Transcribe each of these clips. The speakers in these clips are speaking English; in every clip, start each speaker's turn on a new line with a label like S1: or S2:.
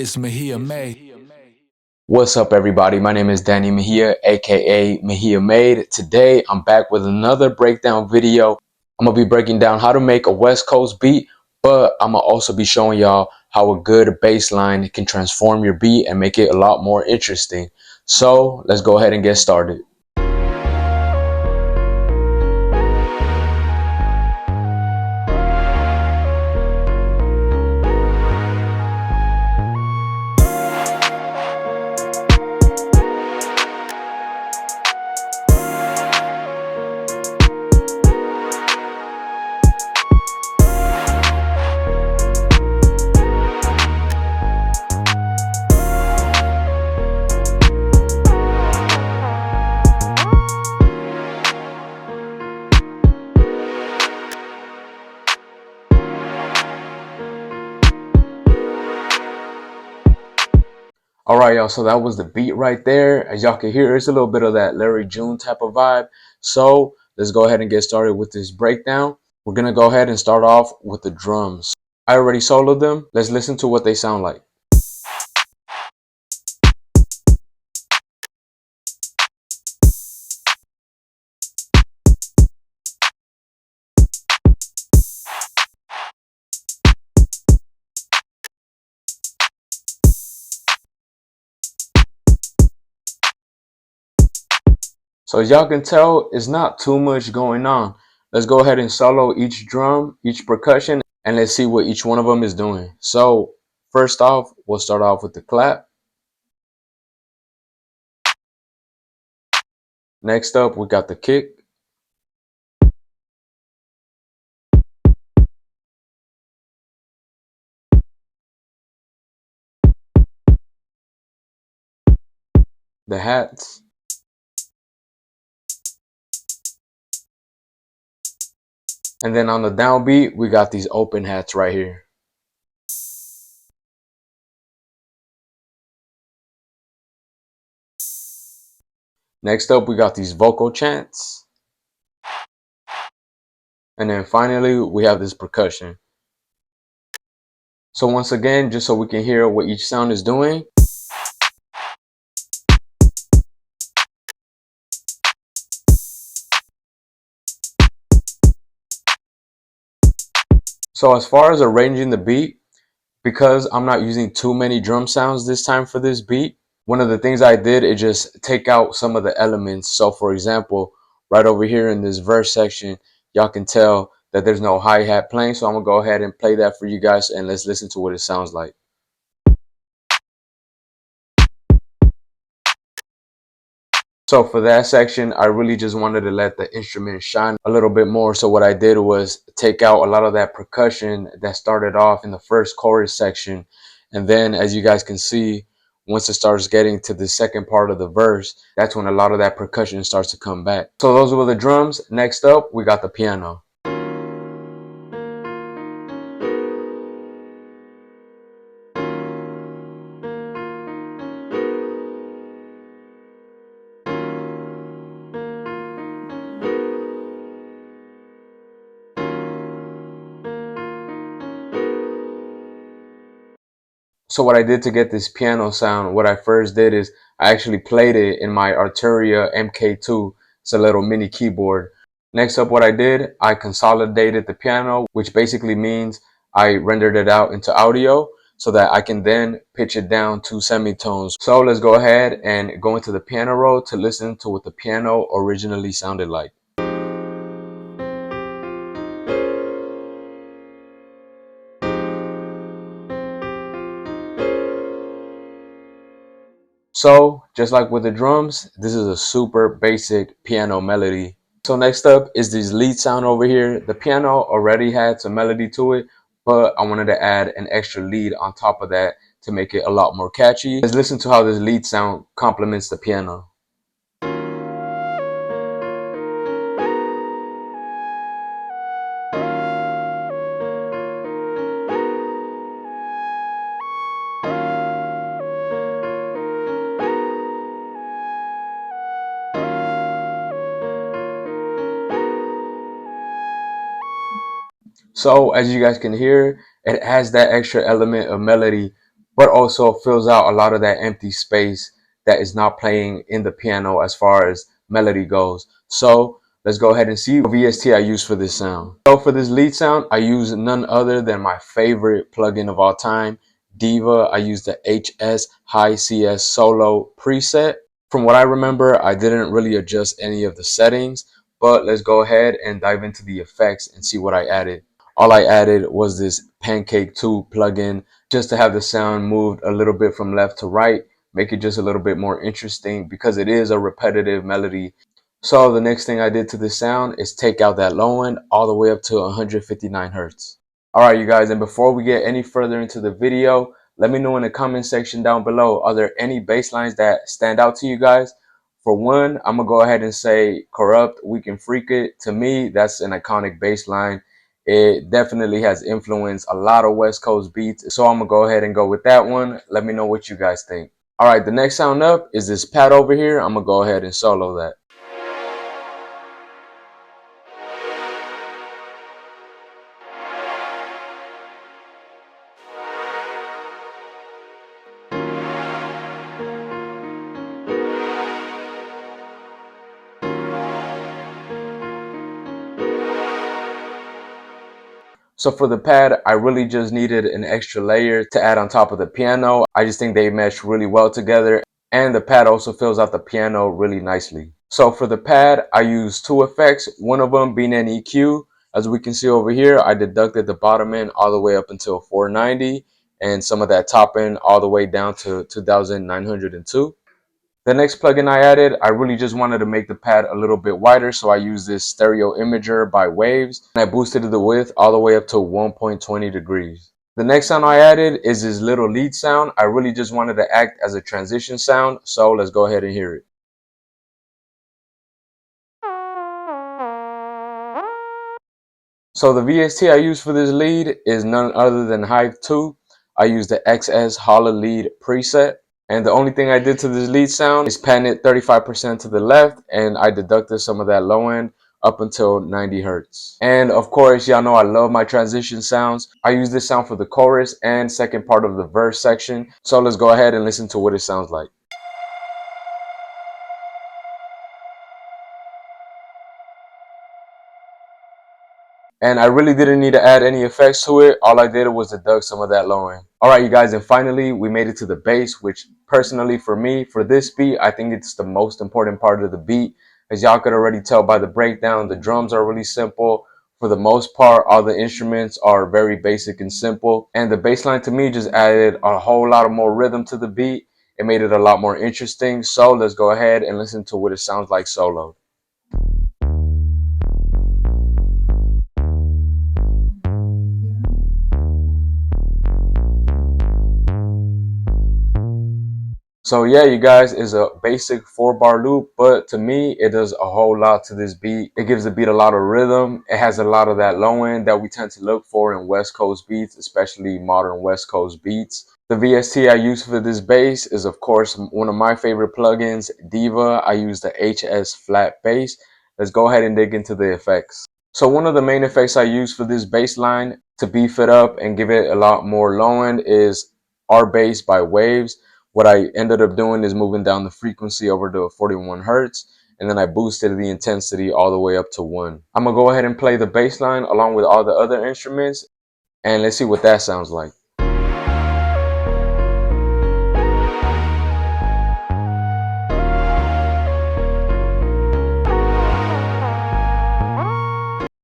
S1: It's Mejia May.
S2: What's up, everybody? My name is Danny Mejia, aka Mejia Made. Today, I'm back with another breakdown video. I'm gonna be breaking down how to make a West Coast beat, but I'm gonna also be showing y'all how a good bass line can transform your beat and make it a lot more interesting. So let's go ahead and get started. All right, y'all, so that was the beat right there. As y'all can hear, it's a little bit of that Larry June type of vibe. So let's go ahead and get started with this breakdown. We're gonna go ahead and start off with the drums. I already soloed them. Let's listen to what they sound like. So as y'all can tell, it's not too much going on. Let's go ahead and solo each drum, each percussion, and let's see what each one of them is doing. So first off, we'll start off with the clap. Next up, we got the kick. The hats. And then on the downbeat, we got these open hats right here. Next up, we got these vocal chants. And then finally, we have this percussion. So once again, just so we can hear what each sound is doing. So as far as arranging the beat, because I'm not using too many drum sounds this time for this beat, one of the things I did is just take out some of the elements. So for example, right over here in this verse section, y'all can tell that there's no hi-hat playing. So I'm gonna go ahead and play that for you guys and let's listen to what it sounds like. So for that section, I really just wanted to let the instrument shine a little bit more. So what I did was take out a lot of that percussion that started off in the first chorus section. And then as you guys can see, once it starts getting to the second part of the verse, that's when a lot of that percussion starts to come back. So those were the drums. Next up, we got the piano. So what I did to get this piano sound, what I first did is I actually played it in my Arturia MK2. It's a little mini keyboard. Next up, what I did, I consolidated the piano, which basically means I rendered it out into audio so that I can then pitch it down to semitones. So let's go ahead and go into the piano roll to listen to what the piano originally sounded like. So just like with the drums, this is a super basic piano melody. So next up is this lead sound over here. The piano already had some melody to it, but I wanted to add an extra lead on top of that to make it a lot more catchy. Let's listen to how this lead sound complements the piano. So as you guys can hear, it has that extra element of melody, but also fills out a lot of that empty space that is not playing in the piano as far as melody goes. So let's go ahead and see what VST I use for this sound. So for this lead sound, I use none other than my favorite plugin of all time, Diva. I use the HS High CS Solo preset. From what I remember, I didn't really adjust any of the settings, but let's go ahead and dive into the effects and see what I added. All I added was this Pancake 2 plugin just to have the sound moved a little bit from left to right, make it just a little bit more interesting because it is a repetitive melody. So the next thing I did to this sound is take out that low end all the way up to 159 hertz. All right, you guys, and before we get any further into the video, let me know in the comment section down below, are there any bass lines that stand out to you guys? For one, I'm gonna go ahead and say Corrupt, We Can Freak It. To me, that's an iconic bass line. It definitely has influenced a lot of West Coast beats. So I'm gonna go ahead and go with that one. Let me know what you guys think. All right, the next sound up is this pad over here. I'm gonna go ahead and solo that. So for the pad, I really just needed an extra layer to add on top of the piano. I just think they mesh really well together, and the pad also fills out the piano really nicely. So for the pad, I used two effects, one of them being an EQ. As we can see over here, I deducted the bottom end all the way up until 490 and some of that top end all the way down to 2902. The next plugin I added, I really just wanted to make the pad a little bit wider, so I used this stereo imager by Waves, and I boosted the width all the way up to 1.20 degrees. The next sound I added is this little lead sound. I really just wanted to act as a transition sound, so let's go ahead and hear it. So the VST I use for this lead is none other than Hive 2. I use the XS Holla Lead preset. And the only thing I did to this lead sound is pan it 35% to the left, and I deducted some of that low end up until 90 hertz. And of course, y'all know I love my transition sounds. I use this sound for the chorus and second part of the verse section. So let's go ahead and listen to what it sounds like. And I really didn't need to add any effects to it. All I did was deduct some of that low end. All right, you guys, and finally we made it to the bass, which personally for me, for this beat, I think it's the most important part of the beat. As y'all could already tell by the breakdown, the drums are really simple. For the most part, all the instruments are very basic and simple. And the bass line to me just added a whole lot of more rhythm to the beat. It made it a lot more interesting. So let's go ahead and listen to what it sounds like solo. So yeah, you guys, is a basic 4-bar loop, but to me, it does a whole lot to this beat. It gives the beat a lot of rhythm. It has a lot of that low end that we tend to look for in West Coast beats, especially modern West Coast beats. The VST I use for this bass is, of course, one of my favorite plugins, Diva. I use the HS flat bass. Let's go ahead and dig into the effects. So one of the main effects I use for this bass line to beef it up and give it a lot more low end is R Bass by Waves. What I ended up doing is moving down the frequency over to 41 hertz, and then I boosted the intensity all the way up to 1. I'm gonna go ahead and play the bass line along with all the other instruments, and let's see what that sounds like.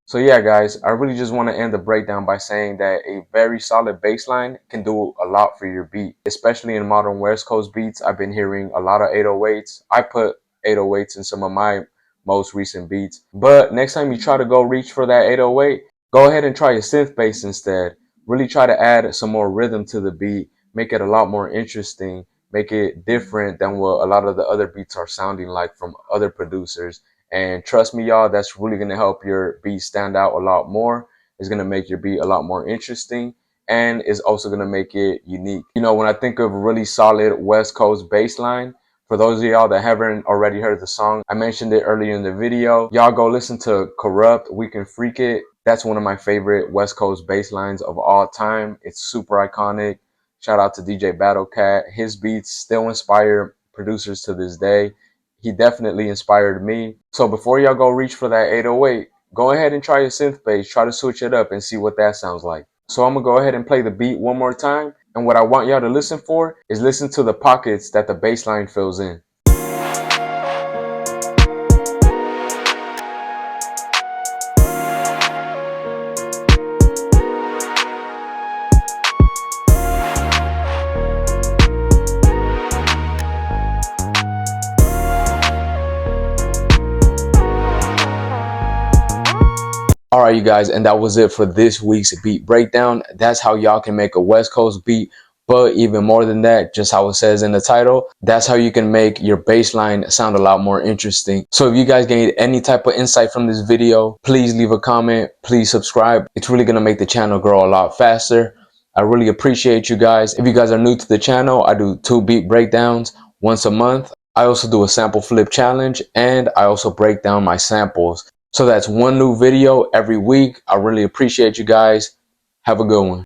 S2: So yeah, guys, I really just want to end the breakdown by saying that a very solid bass line can do a lot for your beat, especially in modern West Coast beats. I've been hearing a lot of 808s. I put 808s in some of my most recent beats. But next time you try to go reach for that 808, go ahead and try a synth bass instead. Really try to add some more rhythm to the beat, make it a lot more interesting, make it different than what a lot of the other beats are sounding like from other producers. And trust me, y'all, that's really going to help your beat stand out a lot more. It's going to make your beat a lot more interesting, and it's also going to make it unique. You know, when I think of really solid West Coast bass line, for those of y'all that haven't already heard the song, I mentioned it earlier in the video. Y'all go listen to Corrupt, We Can Freak It. That's one of my favorite West Coast bass lines of all time. It's super iconic. Shout out to DJ Battlecat. His beats still inspire producers to this day. He definitely inspired me. So before y'all go reach for that 808, go ahead and try your synth bass. Try to switch it up and see what that sounds like. So I'm gonna go ahead and play the beat one more time. And what I want y'all to listen for is listen to the pockets that the bass line fills in. All right, you guys, and that was it for this week's beat breakdown. That's how y'all can make a West Coast beat. But even more than that, just how it says in the title, that's how you can make your bass line sound a lot more interesting. So if you guys gained any type of insight from this video, please leave a comment, please subscribe. It's really going to make the channel grow a lot faster. I really appreciate you guys. If you guys are new to the channel, I do 2 beat breakdowns once a month. I also do a sample flip challenge, and I also break down my samples. So that's 1 new video every week. I really appreciate you guys. Have a good one.